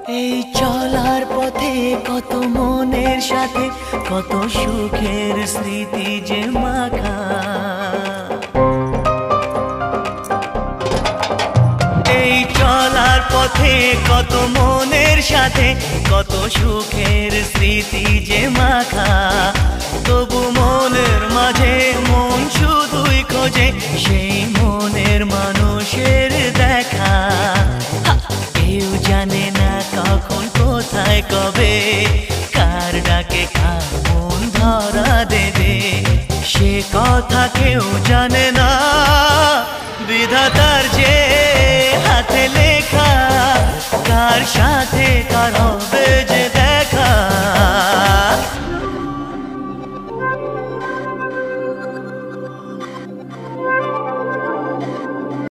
এই চলার পথে কত মনের সাথে কত সুখের স্মৃতি যে মাখা। এই চলার পথে কত মনের সাথে কত সুখের স্মৃতি যে মাখা। তবু মনের মাঝে মন শুধুই খোঁজে সেই মনের মানুষের দেখা। কেউ জানে না কখন কোথায় কবে কার ডাকে কার মন ধরা দেবে, সে কথা কেউ জানে না। বিধাতার যে হাতে লেখা কার সাথে কার হবে যে